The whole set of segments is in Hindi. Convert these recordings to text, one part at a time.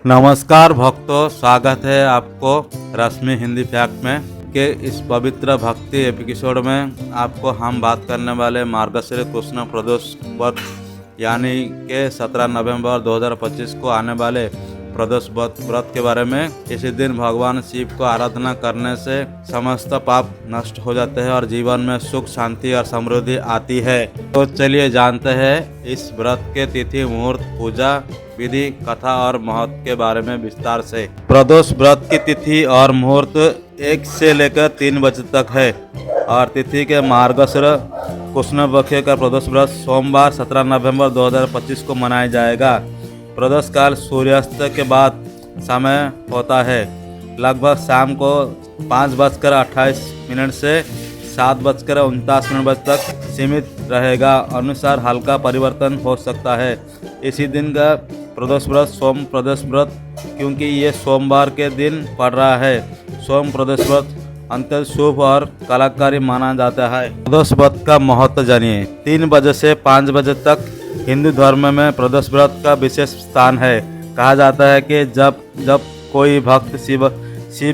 नमस्कार भक्तों, स्वागत है आपको रश्मि हिंदी फैक्ट में के इस पवित्र भक्ति एपिसोड में आपको हम बात करने वाले मार्गशीर्ष कृष्ण प्रदोष व्रत यानी के 17 नवंबर 2025 को आने वाले प्रदोष व्रत के बारे में। इसी दिन भगवान शिव को आराधना करने से समस्त पाप नष्ट हो जाते हैं और जीवन में सुख शांति और समृद्धि आती है। तो चलिए जानते हैं इस व्रत के तिथि, मुहूर्त, पूजा विधि, कथा और महत्व के बारे में विस्तार से। प्रदोष व्रत की तिथि और मुहूर्त 1 से लेकर 3 बजे तक है और तिथि के मार्गशीर्ष कृष्ण पक्ष का प्रदोष व्रत सोमवार 17 नवंबर 2025 को मनाया जाएगा। प्रदोष काल सूर्यास्त के बाद समय होता है, लगभग शाम को 5:28 से 7:49 तक सीमित रहेगा। अनुसार हल्का परिवर्तन हो सकता है। इसी दिन का प्रदोष व्रत सोम प्रदोष व्रत क्योंकि ये सोमवार के दिन पड़ रहा है। सोम प्रदोष व्रत अत्यंत शुभ और कलाकारी माना जाता है। प्रदोष व्रत का महत्व जानिए। 3 बजे से 5 बजे तक हिंदू धर्म में प्रदोष व्रत का विशेष स्थान है। कहा जाता है कि जब कोई भक्त शिव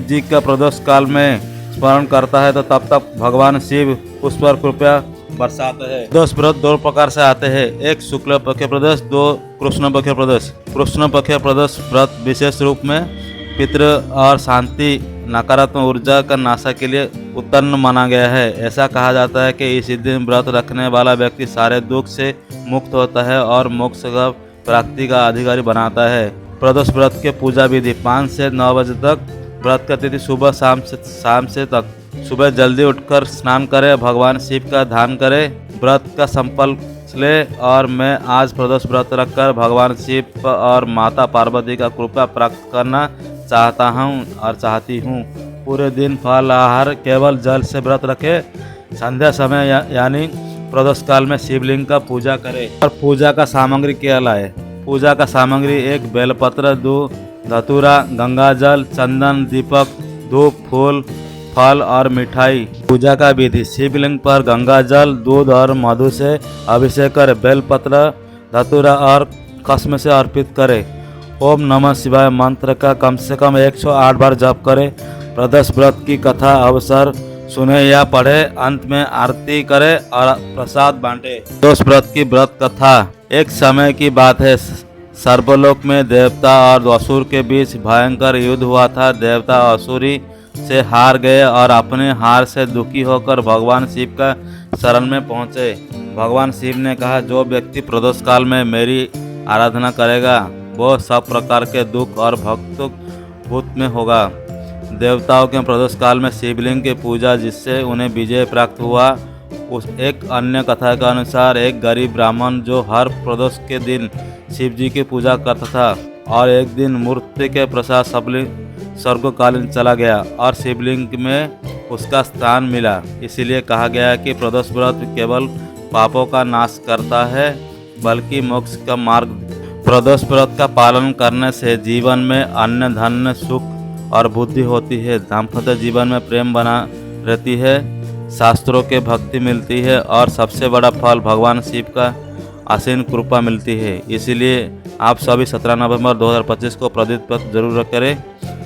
जी का प्रदोष काल में स्मरण करता है तो तब भगवान शिव उस पर कृपा बरसाते हैं। प्रदोष व्रत 2 प्रकार से आते हैं, एक शुक्ल पक्ष प्रदोष, 2 कृष्ण पक्ष प्रदोष। कृष्ण पक्ष प्रदोष व्रत विशेष रूप में पितृ और शांति नकारात्मक ऊर्जा का नाशा के लिए उत्पन्न माना गया है। ऐसा कहा जाता है कि इसी दिन व्रत रखने वाला व्यक्ति सारे दुख से मुक्त होता है और मोक्ष का प्राप्ति का अधिकारी बनाता है। प्रदोष व्रत के पूजा विधि 5 से 9 बजे तक। व्रत का तिथि सुबह शाम से तक। सुबह जल्दी उठकर स्नान करें, भगवान शिव का ध्यान करें, व्रत का संकल्प ले और मैं आज प्रदोष व्रत रखकर भगवान शिव और माता पार्वती का कृपा प्राप्त करना चाहता हूँ और चाहती हूँ। पूरे दिन फल आहार केवल जल से व्रत रखें। संध्या समय यानी प्रदोष काल में शिवलिंग का पूजा करें। और पूजा का सामग्री क्या लाए? पूजा का सामग्री 1 बेलपत्र, 2 धतूरा, गंगाजल, चंदन, दीपक, धूप, फूल, फल और मिठाई। पूजा का विधि: शिवलिंग पर गंगाजल, दूध और मधु से अभिषेक करें। बेलपत्र, धतूरा और कस्म से अर्पित करें। ओम नमः शिवाय मंत्र का कम से कम 108 बार जप करें। प्रदोष व्रत की कथा अवसर सुने या पढ़े। अंत में आरती करें और प्रसाद बांटे। प्रदोष व्रत की व्रत कथा। एक समय की बात है, सर्वलोक में देवता और असुर के बीच भयंकर युद्ध हुआ था। देवता असुरी से हार गए और अपने हार से दुखी होकर भगवान शिव का शरण में पहुँचे। भगवान शिव ने कहा, जो व्यक्ति प्रदोष काल में मेरी आराधना करेगा वो सब प्रकार के दुख और भूत में होगा। देवताओं के प्रदोष काल में शिवलिंग की पूजा जिससे उन्हें विजय प्राप्त हुआ। उस एक अन्य कथा के अनुसार एक गरीब ब्राह्मण जो हर प्रदोष के दिन शिव जी की पूजा करता था और एक दिन मूर्ति के प्रसाद स्वर्गकालीन चला गया और शिवलिंग में उसका स्थान मिला। इसीलिए कहा गया कि प्रदोष व्रत केवल पापों का नाश करता है बल्कि मोक्ष का मार्ग। प्रदोष व्रत का पालन करने से जीवन में अन्न, धन, सुख और बुद्धि होती है। दाम्पत्य जीवन में प्रेम बना रहती है, शास्त्रों के भक्ति मिलती है और सबसे बड़ा फल भगवान शिव का असीम कृपा मिलती है। इसीलिए आप सभी 17 नवंबर 2025 को प्रदीप व्रत जरूर करें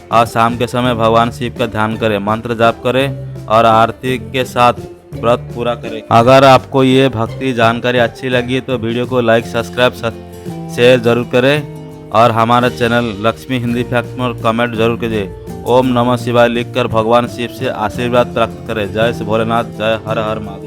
और शाम के समय भगवान शिव का ध्यान करें, मंत्र जाप करें और आरती के साथ व्रत पूरा करें। अगर आपको ये भक्ति जानकारी अच्छी लगी तो वीडियो को लाइक, सब्सक्राइब, शेयर जरूर करें और हमारा चैनल लक्ष्मी हिंदी फैक्ट में कमेंट जरूर कीजिए। ओम नमः शिवाय लिखकर भगवान शिव से आशीर्वाद प्राप्त करें। जय श्री भोलेनाथ, जय हर हर महादेव।